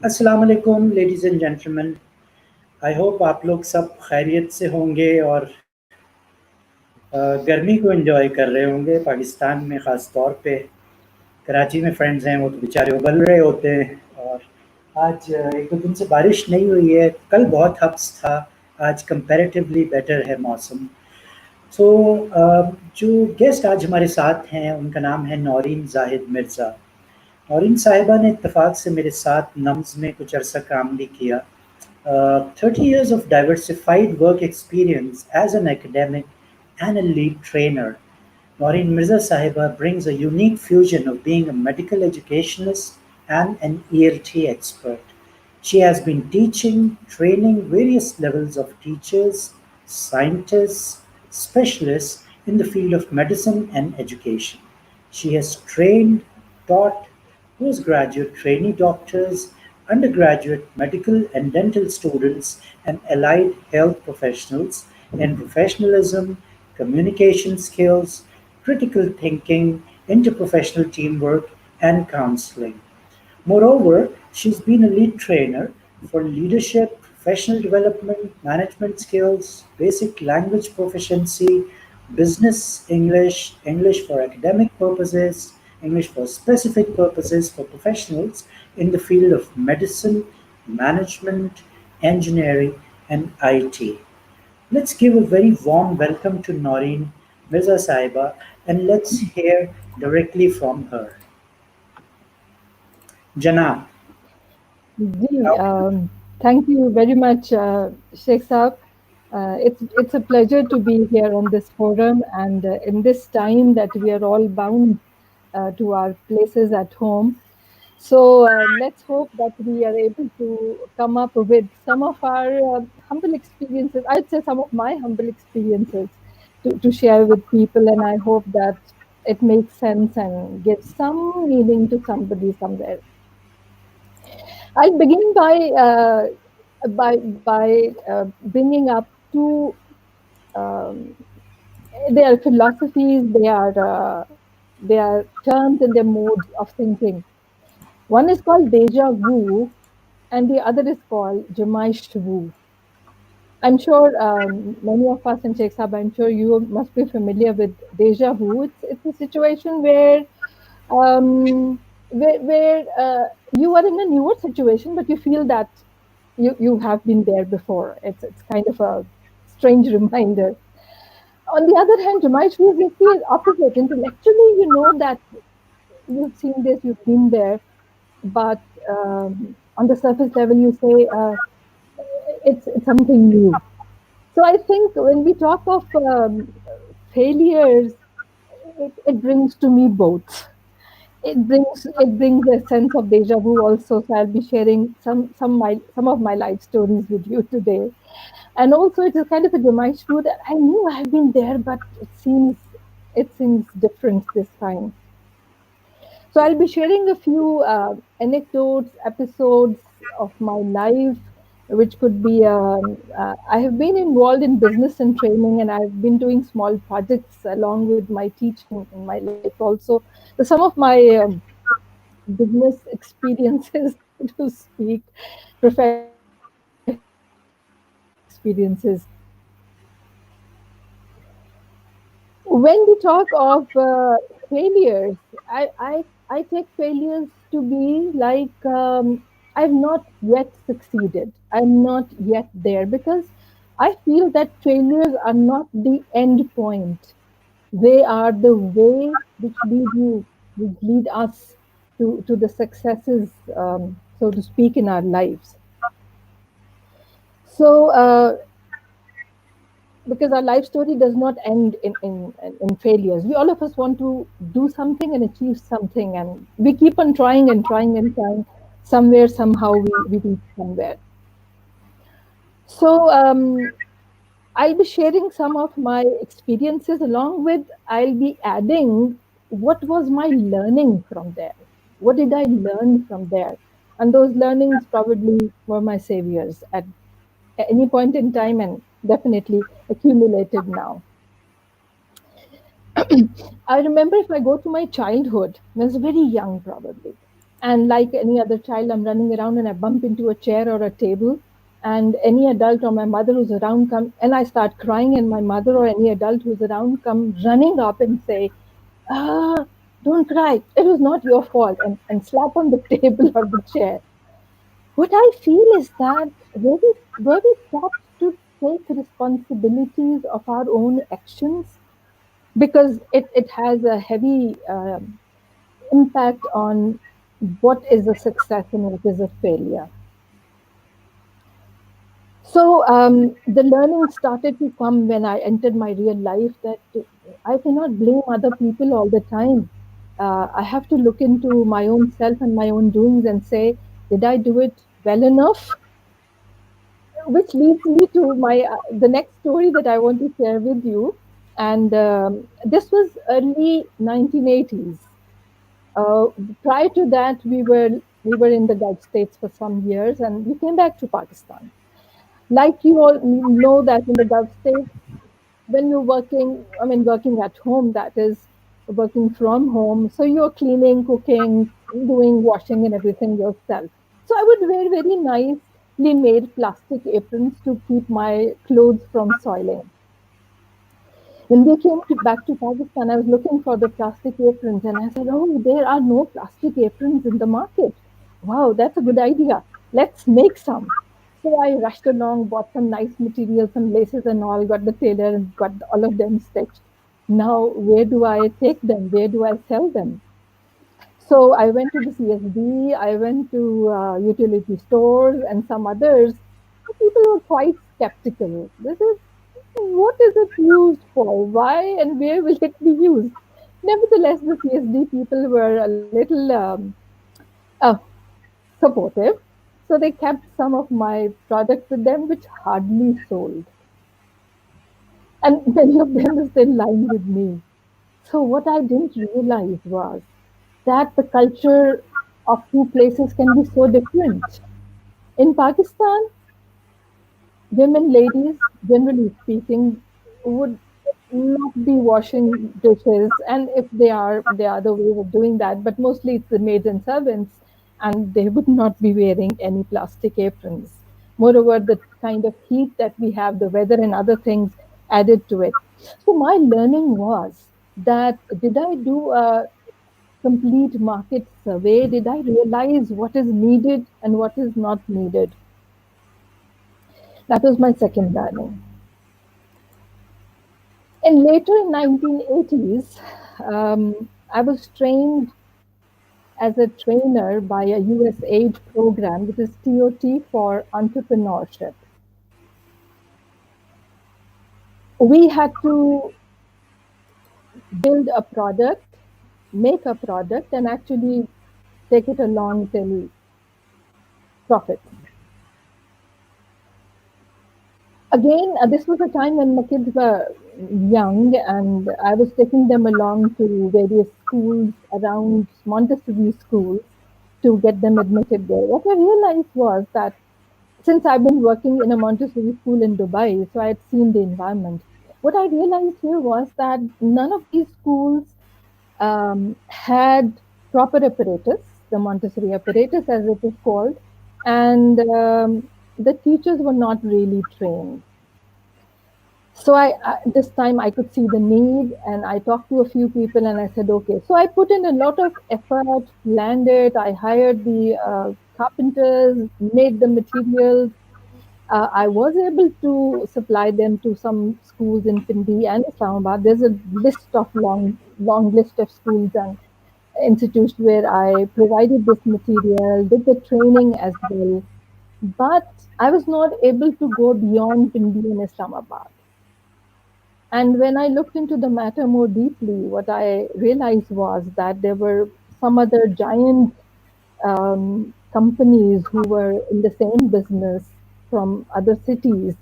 अस्सलाम वालेकुम ladies and gentleman. I hope आप लोग सब खैरियत से होंगे और गर्मी को एंजॉय कर रहे होंगे। पाकिस्तान में ख़ास तौर पे कराची में फ्रेंड्स हैं, वो तो बेचारे उबल रहे होते हैं। और आज एक दो दिन से बारिश नहीं हुई है, कल बहुत हब्स था। आज कंपैरेटिवली बेटर है मौसम। सो जो गेस्ट आज हमारे साथ हैं उनका नाम है नौरीन जाहिद मिर्ज़ा। नौरीन साहिबा ने इत्तेफाक से मेरे साथ नम्स में कुछ अरसा काम भी किया। 30 years of diversified work experience as an academic and a lead trainer. Noreen Mirza Sahiba brings a unique fusion of being a medical educationist and an ELT expert. She has been teaching, training various levels of teachers, scientists, specialists in the field of medicine and education. She has trained, taught postgraduate trainee doctors, undergraduate medical and dental students, and allied health professionals in professionalism, communication skills, critical thinking, interprofessional teamwork, and counseling. Moreover, she's been a lead trainer for leadership, professional development, management skills, basic language proficiency, business English, English for academic purposes, English for specific purposes for professionals in the field of medicine, management, engineering, and IT. Let's give a very warm welcome to Noreen Mirza Saiba and let's hear directly from her. Janab, Ji, thank you very much, Sheikh Saab. It's a pleasure to be here on this forum, and in this time that we are all bound to our places at home. So let's hope that we are able to come up with some of our humble experiences. I'd say some of my humble experiences to share with people, and I hope that it makes sense and gives some meaning to somebody somewhere. I'll begin by bringing up two. Um, they are philosophies. They are terms and their modes of thinking. One is called deja vu, and the other is called Jamaish Wu. I'm sure many of us in Sheikh Sahib, I'm sure you must be familiar with deja vu. It's a situation where you are in a newer situation, but you feel that you have been there before. It's kind of a strange reminder. On the other hand, Jamaish is the opposite. Intellectually, you know that you've seen this, you've been there, but on the surface level, you say it's something new. So I think when we talk of failures, it brings to me both. It brings a sense of deja vu also. So I'll be sharing some of my life stories with you today. And also it is kind of a demise too that I knew I have been there, but it seems different this time. So I'll be sharing a few anecdotes, episodes of my life, which could be. I have been involved in business and training, and I've been doing small projects along with my teaching in my life also. So some of my business experiences, to speak, professional experiences. When we talk of failures, I take failures to be like I've not yet succeeded. I'm not yet there because I feel that failures are not the end point. They are the way which lead us to the successes, so to speak, in our lives. So, because our life story does not end in failures. We all of us want to do something and achieve something, and we keep on trying and trying and trying. Somewhere, somehow, we reach somewhere. So, I'll be sharing some of my experiences along with I'll be adding what was my learning from there. What did I learn from there? And those learnings probably were my saviors at any point in time and definitely accumulated now. I remember if I go to my childhood, when I was very young probably. And like any other child, I'm running around and I bump into a chair or a table. And any adult or my mother who's around come and I start crying, and my mother or any adult who's around come running up and say, ah, don't cry. It was not your fault, and slap on the table or the chair. What I feel is that were we taught to take responsibilities of our own actions? Because it has a heavy impact on what is a success and what is a failure. So the learning started to come when I entered my real life that I cannot blame other people all the time. I have to look into my own self and my own doings and say, did I do it well enough? Which leads me to my the next story that I want to share with you. And this was early 1980s. Uh, Prior to that, we were in the Gulf states for some years, and we came back to Pakistan. Like you all know that in the Gulf states, when you're working, I mean, working at home, that is working from home, so you're cleaning, cooking, doing washing and everything yourself. So I would wear very nicely made plastic aprons to keep my clothes from soiling. When we came back to Pakistan, I was looking for the plastic aprons and I said, oh, there are no plastic aprons in the market. Wow, that's a good idea. Let's make some. So I rushed along, bought some nice materials, some laces and all, got the tailor and got all of them stitched. Now, where do I take them? Where do I sell them? So I went to the CSD, I went to utility stores and some others. People were quite skeptical. This is what is it used for? Why and where will it be used? Nevertheless, the CSD people were a little uh, supportive. So they kept some of my products with them, which hardly sold. And many of them are still lying with me. So what I didn't realize was that the culture of two places can be so different. In Pakistan, women, ladies, generally speaking, would not be washing dishes, and if they are, there are other ways of doing that, but mostly it's the maids and servants, and they would not be wearing any plastic aprons. Moreover, the kind of heat that we have, the weather and other things added to it. So my learning was that did I do a complete market survey? Did I realize what is needed and what is not needed? That was my second learning. And later in 1980s, I was trained as a trainer by a USAID program, which is TOT for entrepreneurship. We had to build a product, make a product, and actually take it along till profits. Again, this was a time when my kids were young, and I was taking them along to various schools around Montessori schools to get them admitted there. What I realized was that since I've been working in a Montessori school in Dubai, so I had seen the environment. What I realized here was that none of these schools had proper apparatus, the Montessori apparatus as it is called, and the teachers were not really trained. So this time I could see the need, and I talked to a few people, and I said, okay. So I put in a lot of effort, planned it. I hired the carpenters, made the materials. I was able to supply them to some schools in Pindi and Islamabad. There's a list of long list of schools and institutes where I provided this material, did the training as well. But I was not able to go beyond Pindi and Islamabad. And when I looked into the matter more deeply, what I realized was that there were some other giant companies who were in the same business from other cities,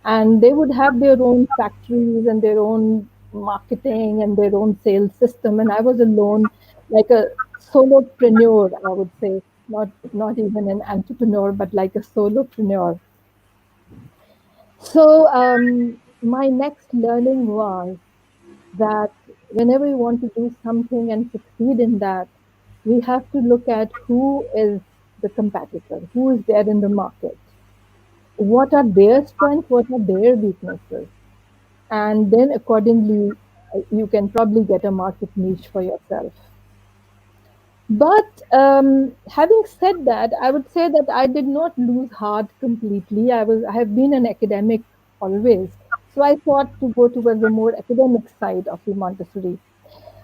and they would have their own factories and their own marketing and their own sales system. And I was alone, like a solopreneur, I would say, not even an entrepreneur, but like a solopreneur. So my next learning was that whenever you want to do something and succeed in that, we have to look at who is the competitor, who is there in the market, what are their strengths, what are their weaknesses, and then accordingly, you can probably get a market niche for yourself. But having said that, I would say that I did not lose heart completely. I have been an academic always, so I thought to go towards the more academic side of the Montessori.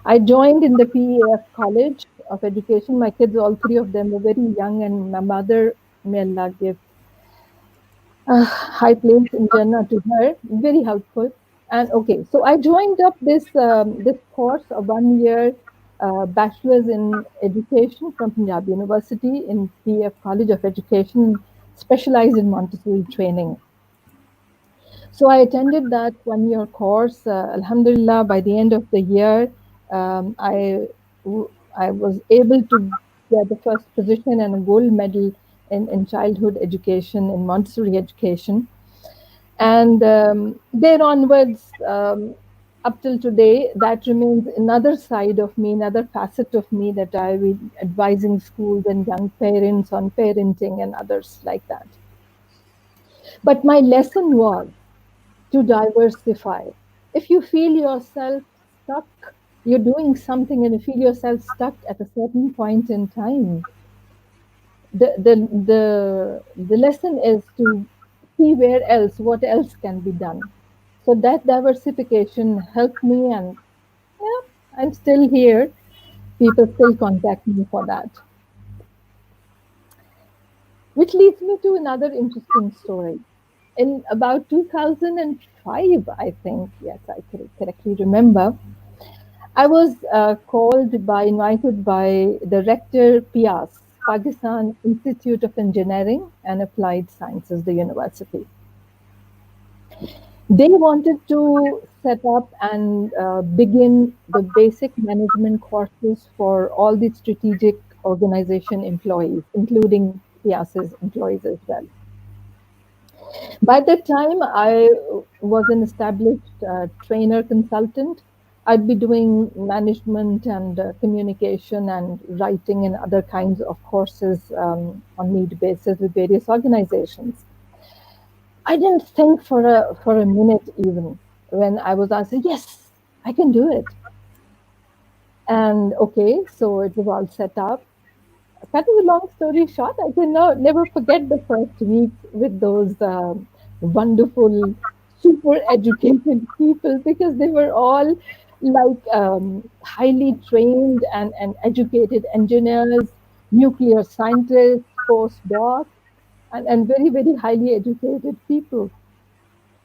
I joined in the PEF College of Education. My kids, all three of them, were very young, and my mother, may Allah give high place in Jannah to her, very helpful. And okay, so I joined up this course, a 1 year bachelor's in education from Punjab University in PF College of Education, specialized in Montessori training. So I attended that 1 year course. Alhamdulillah, by the end of the year, um, I I was able to get the first position and a gold medal in childhood education, in Montessori education. And there onwards, up till today, that remains another side of me, another facet of me, that I will advising schools and young parents on parenting and others like that. But my lesson was to diversify. If you feel yourself stuck, you're doing something and you feel yourself stuck at a certain point in time, the lesson is to see where else, what else can be done. So that diversification helped me, and yeah, I'm still here. People still contact me for that. Which leads me to another interesting story. In about 2005, I think, yes, I correctly remember, I was invited by the rector, PIAS, Pakistan Institute of Engineering and Applied Sciences, the university. They wanted to set up and begin the basic management courses for all the strategic organization employees, including PIAS's employees as well. By that time, I was an established trainer consultant. I'd be doing management and communication and writing and other kinds of courses on need basis with various organizations. I didn't think for a minute even when I was asked, yes, I can do it. And okay, so it was all set up. Cutting a long story short, I can never forget the first week with those wonderful, super educated people, because they were all like highly trained and educated engineers, nuclear scientists, postdocs, and very, very highly educated people.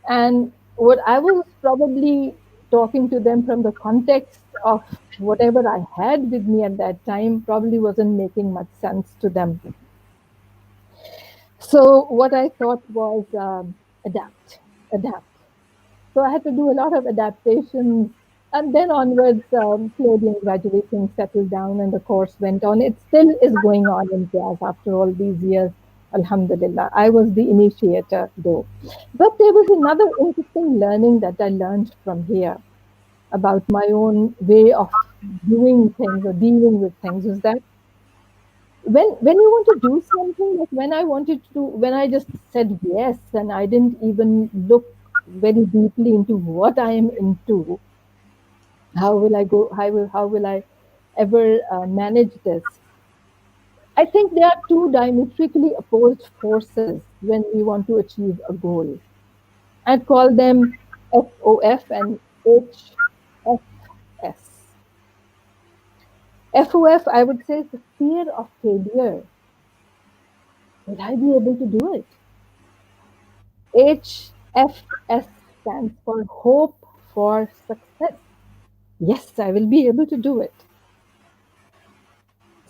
And what I was probably talking to them from the context of whatever I had with me at that time probably wasn't making much sense to them. So what I thought was adapt. So I had to do a lot of adaptations. And then onwards, slowly and gradually things settled down and the course went on. It still is going on in class after all these years. Alhamdulillah. I was the initiator though. But there was another interesting learning that I learned from here about my own way of doing things or dealing with things, is that when you want to do something, like when I wanted to do, when I just said yes and I didn't even look very deeply into what I am into, how will I go, how will I ever manage this? I think there are two diametrically opposed forces when we want to achieve a goal. I'd call them FOF and HFS. FOF, I would say, is the fear of failure. Will I be able to do it? HFS stands for hope for success. Yes, I will be able to do it.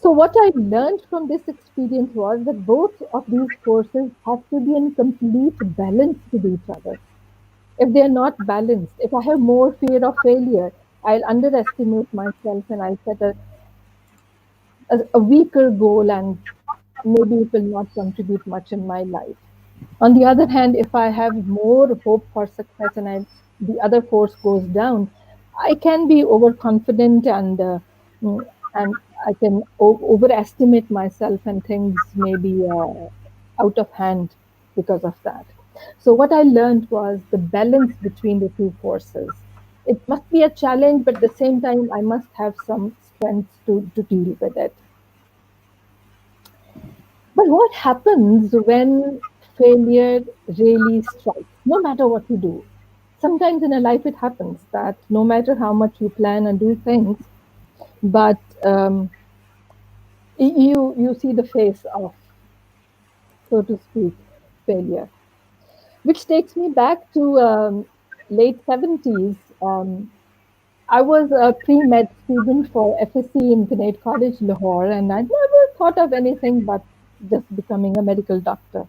So, what I learned from this experience was that both of these forces have to be in complete balance with each other. If they're not balanced, if I have more fear of failure, I'll underestimate myself and I'll set a weaker goal, and maybe it will not contribute much in my life. On the other hand, if I have more hope for success and the other force goes down, I can be overconfident and I can overestimate myself and things may be out of hand because of that. So, what I learned was the balance between the two forces. It must be a challenge, but at the same time, I must have some strength to deal with it. But what happens when failure really strikes, no matter what you do? Sometimes in a life it happens that no matter how much you plan and do things, but you see the face of, so to speak, failure. Which takes me back to late 70s. I was a pre-med student for FSC in Connect College, Lahore, and I never thought of anything but just becoming a medical doctor.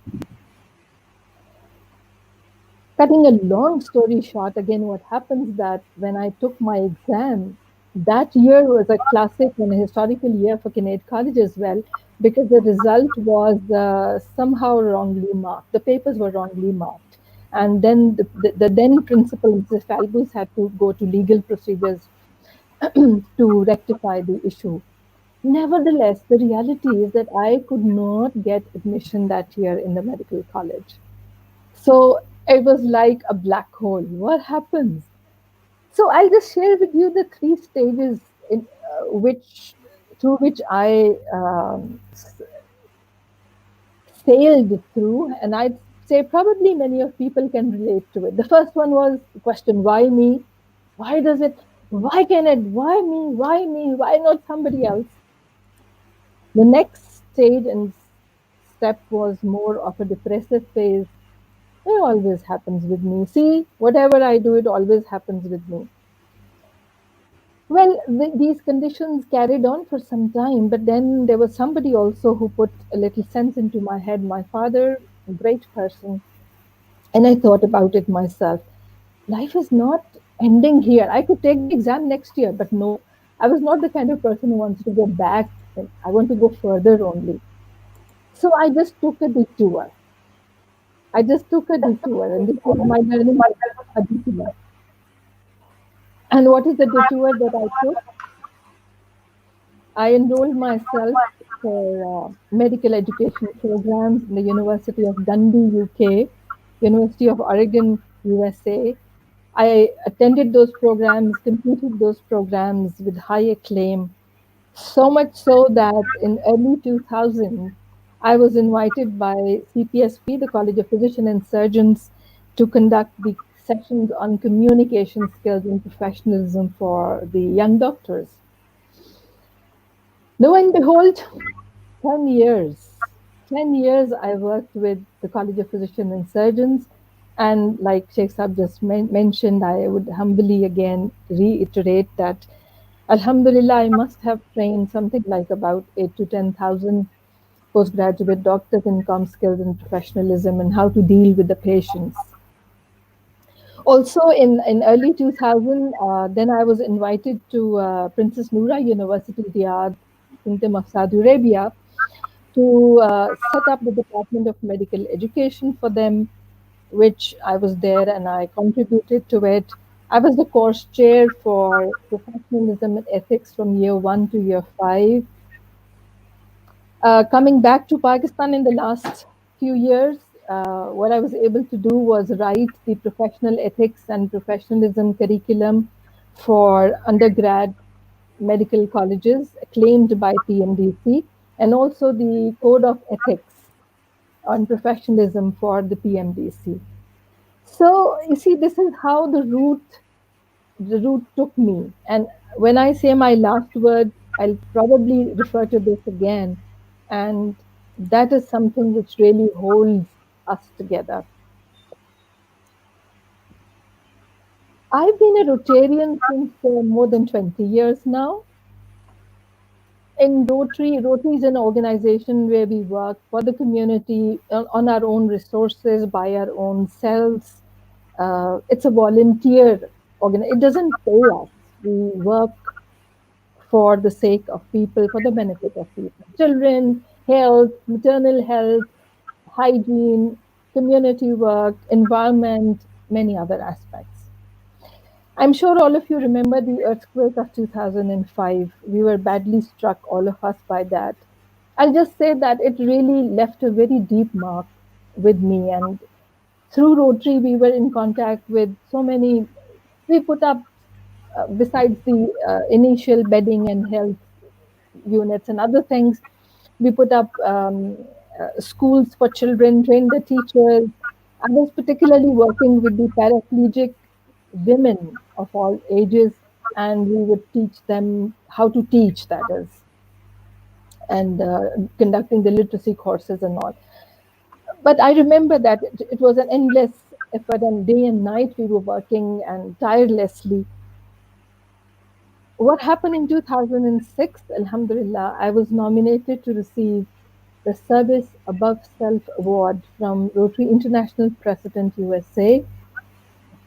Cutting a long story short, again, what happens that when I took my exam, that year was a classic and a historical year for Kinnaid College as well, because the result was somehow wrongly marked. The papers were wrongly marked. And then the then principal, Mrs. Falbus, had to go to legal procedures to rectify the issue. Nevertheless, the reality is that I could not get admission that year in the medical college. So it was like a black hole. What happens? So I'll just share with you the three stages in which through which I sailed through, and I'd say probably many of people can relate to it. The first one was the question, why me? Why does it? Why can it? Why me? Why me? Why not somebody else? The next stage and step was more of a depressive phase. It always happens with me. See, whatever I do, it always happens with me. Well, these conditions carried on for some time, but then there was somebody also who put a little sense into my head. My father, a great person, and I thought about it myself. Life is not ending here. I could take the exam next year, but no, I was not the kind of person who wants to go back. I want to go further only. So I just took a detour. I just took a detour, and this was my learning, a detour. And what is the detour that I took? I enrolled myself for medical education programs in the University of Dundee, UK, University of Oregon, USA. I attended those programs, completed those programs with high acclaim, so much so that in early 2000, I was invited by CPSP, the College of Physicians and Surgeons, to conduct the sessions on communication skills and professionalism for the young doctors. Lo and behold, 10 years. 10 years I worked with the College of Physicians and Surgeons. And like Sheikh Saab just mentioned, I would humbly again reiterate that Alhamdulillah, I must have trained something like about 8 to 10,000 postgraduate doctors in com skills and professionalism and how to deal with the patients. Also, in early 2000, then I was invited to Princess Noura University, Riyadh, Kingdom of Saudi Arabia, to set up the Department of Medical Education for them, which I was there and I contributed to it. I was the course chair for professionalism and ethics from year one to year five. Coming back to Pakistan in the last few years, what I was able to do was write the professional ethics and professionalism curriculum for undergrad medical colleges acclaimed by PMDC, and also the code of ethics on professionalism for the PMDC. So you see, this is how the route took me. And when I say my last word, I'll probably refer to this again. And that is something which really holds us together. I've been a Rotarian since more than 20 years now. In Rotary is an organization where we work for the community on our own resources, by our own selves. It's a volunteer organ. It doesn't pay us. We work for the sake of people, for the benefit of people. Children, health, maternal health, hygiene, community work, environment, many other aspects. I'm sure all of you remember the earthquake of 2005. We were badly struck, all of us, by that. I'll just say that it really left a very deep mark with me. And through Rotary, we were in contact with so many. We put up, besides the initial bedding and health units and other things, we put up schools for children, trained the teachers. I was particularly working with the paraplegic women of all ages, and we would teach them how to teach, that is, and conducting the literacy courses and all. But I remember that it was an endless effort, and day and night we were working and tirelessly. What happened in 2006, Alhamdulillah, I was nominated to receive the Service Above Self Award from Rotary International President USA.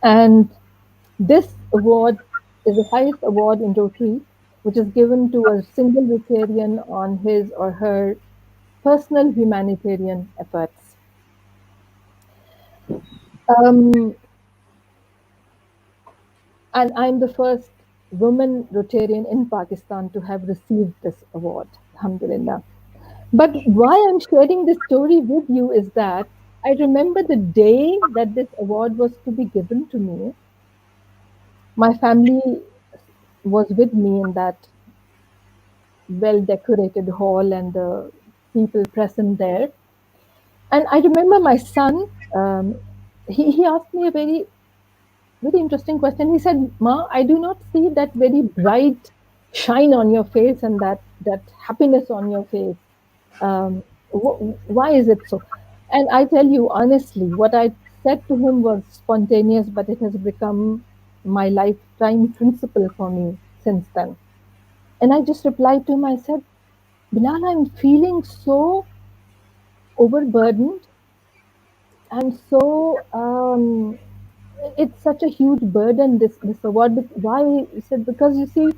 And this award is the highest award in Rotary, which is given to a single Rotarian on his or her personal humanitarian efforts. Um, and I'm the first woman Rotarian in Pakistan to have received this award, Alhamdulillah. But why I'm sharing this story with you is that I remember the day that this award was to be given to me. My family was with me in that well decorated hall and the people present there. And I remember my son, he asked me a very interesting question. He said, Ma, I do not see that very bright shine on your face and that happiness on your face. Why is it so? And I tell you honestly, what I said to him was spontaneous, but it has become my lifetime principle for me since then. And I just replied to him, I said, Bilal, I'm feeling so overburdened and so it's such a huge burden, this award. Why? He said, because you see,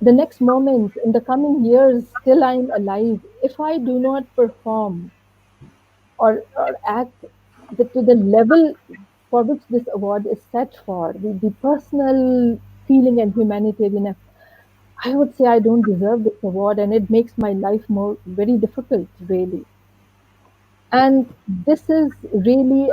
the next moment in the coming years, still I'm alive. If I do not perform or act to the level for which this award is set for, the personal feeling and humanitarian, I would say I don't deserve this award, and it makes my life more very difficult, really. And this is really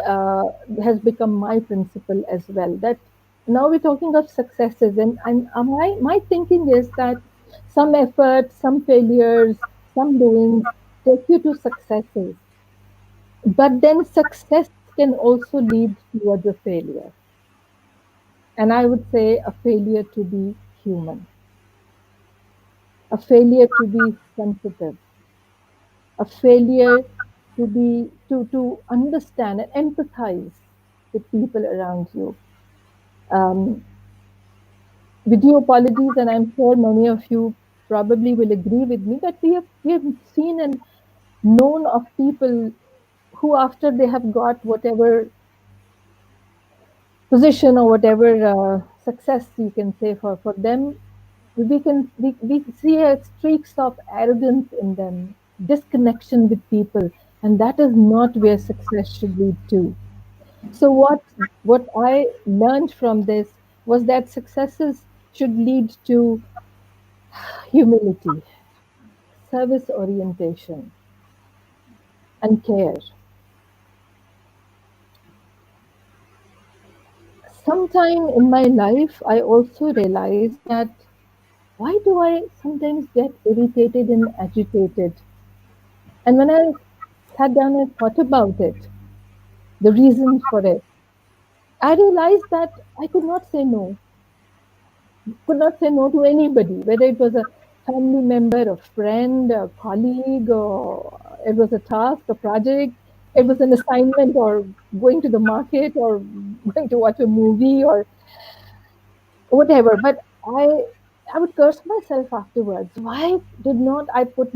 has become my principle as well. That now we're talking of successes, and my thinking is that some efforts, some failures, some doings take you to successes, but then success can also lead towards a failure. And I would say a failure to be human, a failure to be sensitive, a failure to understand and empathize with people around you. Um, with your apologies, and I'm sure many of you probably will agree with me that we have seen and known of people who, after they have got whatever position or whatever success, you can say, for them, we see streaks of arrogance in them, disconnection with people, and that is not where success should lead to. So what I learned from this was that successes should lead to humility, service orientation, and care. Sometime in my life, I also realized that why do I sometimes get irritated and agitated? And when I sat down and thought about it, the reason for it, I realized that I could not say no to anybody, whether it was a family member, a friend, a colleague, or it was a task, a project, it was an assignment, or going to the market, or going to watch a movie, or whatever. But I would curse myself afterwards. Why did not I put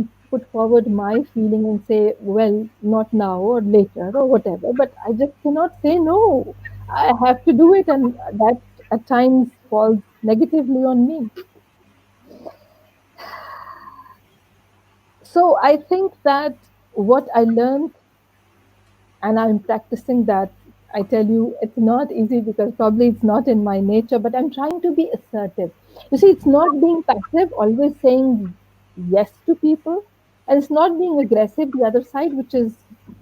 forward my feeling and say, well, not now or later or whatever, but I just cannot say no. I have to do it, and that at times falls negatively on me. So I think that what I learned, and I'm practicing that I tell you, it's not easy because probably it's not in my nature, but I'm trying to be assertive. You see, it's not being passive, always saying yes to people, and it's not being aggressive, the other side, which is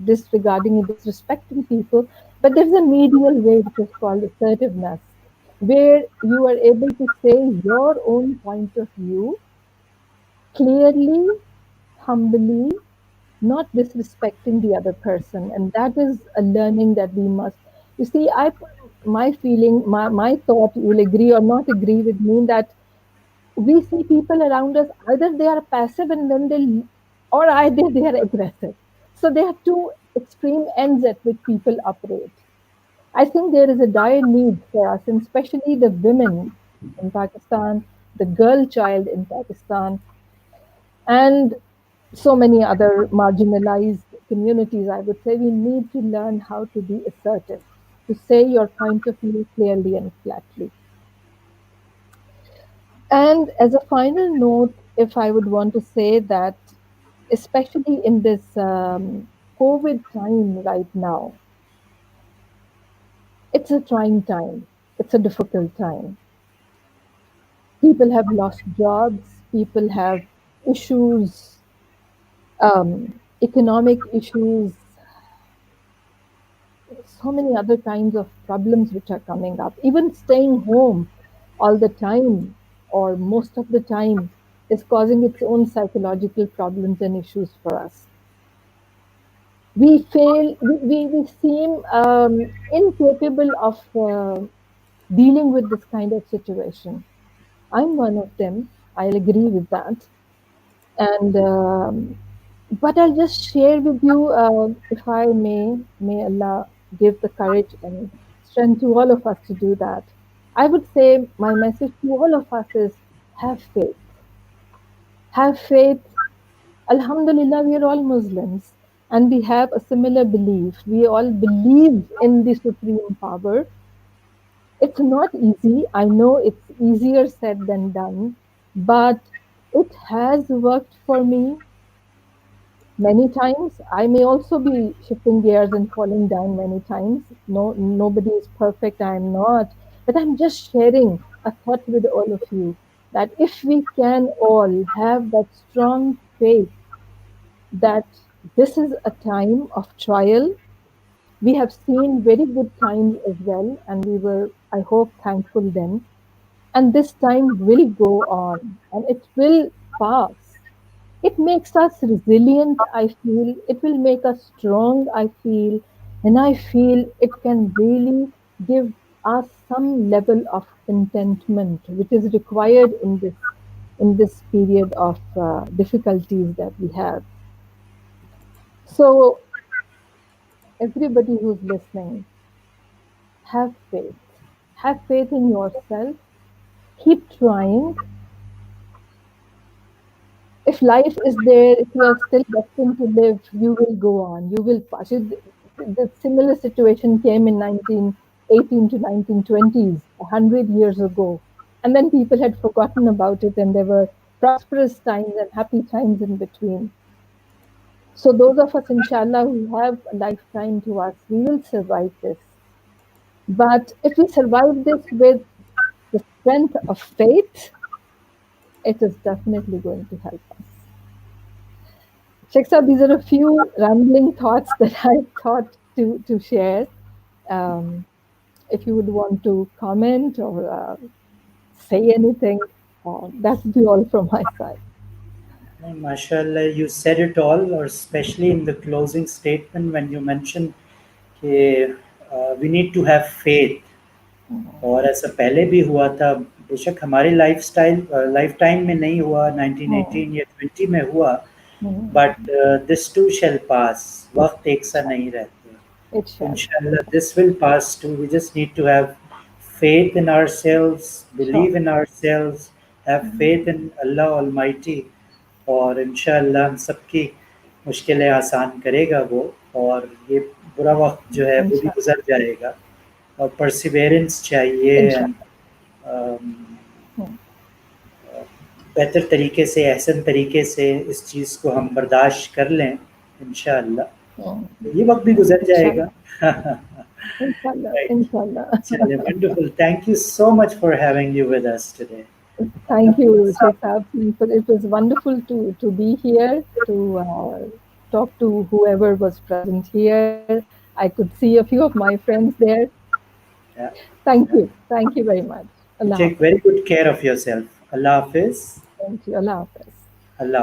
disregarding and disrespecting people. But there's a medial way, which is called assertiveness, where you are able to say your own point of view clearly, humbly, not disrespecting the other person. And that is a learning that we must. You see, my feeling, my thought, you will agree or not agree with me, that we see people around us, either they are passive and then or either they are aggressive. So there are two extreme ends at which people operate. I think there is a dire need for us, and especially the women in Pakistan, the girl child in Pakistan, and so many other marginalized communities, I would say we need to learn how to be assertive, to say your point of view clearly and flatly. And as a final note, if I would want to say that, especially in this COVID time right now, it's a trying time, it's a difficult time. People have lost jobs, people have issues, economic issues, so many other kinds of problems which are coming up. Even staying home all the time or most of the time is causing its own psychological problems and issues for us. We seem incapable of dealing with this kind of situation. I'm one of them. I'll agree with that. And but I'll just share with you, if I may Allah give the courage and strength to all of us to do that. I would say my message to all of us is have faith. Have faith. Alhamdulillah, we are all Muslims and we have a similar belief. We all believe in the supreme power. It's not easy. I know it's easier said than done, but it has worked for me many times. I may also be shifting gears and falling down many times. No, nobody is perfect. I am not. But I'm just sharing a thought with all of you that if we can all have that strong faith that this is a time of trial, we have seen very good times as well, and we were, I hope, thankful then. And this time will go on and it will pass. It makes us resilient, I feel. It will make us strong, I feel. And I feel it can really give us some level of contentment, which is required in this period of difficulties that we have. So, everybody who's listening, have faith. Have faith in yourself. Keep trying. If life is there, if you are still destined to live, you will go on. You will pass. The similar situation came in 1918 to 1920s, 100 years ago. And then people had forgotten about it, and there were prosperous times and happy times in between. So, those of us, inshallah, who have a lifetime to us, we will survive this. But if we survive this with the strength of faith, it is definitely going to help us. Sheksa, these are a few rambling thoughts that I thought to share. Um, if you would want to comment or say anything, that would be all from my side. MashaAllah, you said it all, or especially in the closing statement when you mentioned कि we need to have faith. और ऐसा पहले भी हुआ था, बेशक हमारी life time में नहीं हुआ, Hmm. 1918 या 20 में हुआ, Hmm. But this too shall pass. वक्त एक सा नहीं रहते. It shall. Inshallah, this will pass too. We just need to have faith in ourselves, Sure. believe in ourselves, have Hmm. faith in Allah Almighty, और इंशाअल्लाह हम सबकी मुश्किलें आसान करेगा वो, और ये बुरा वक्त जो है वो भी Inshallah. गुजर जाएगा. और परसिवेरेंस चाहिए, एंड Inshallah. Hmm. बेहतर तरीके से, एहसन तरीके से इस चीज़ को हम बर्दाश्त कर लें इंशाअल्लाह. Hmm. तो ये वक्त भी Hmm. गुजर Inshallah. जाएगा. Inshallah, Right. inshallah. Chale, wonderful. Thank you so much for having you with us today. Thank Lovely. you, Sheikh Saab. It was wonderful to be here, to talk to whoever was present here. I could see a few of my friends there. Yeah. Thank Yeah. you. Thank you very much. You Allah take Hafiz. very good care of yourself. Allah Hafiz. Thank you. Allah Hafiz.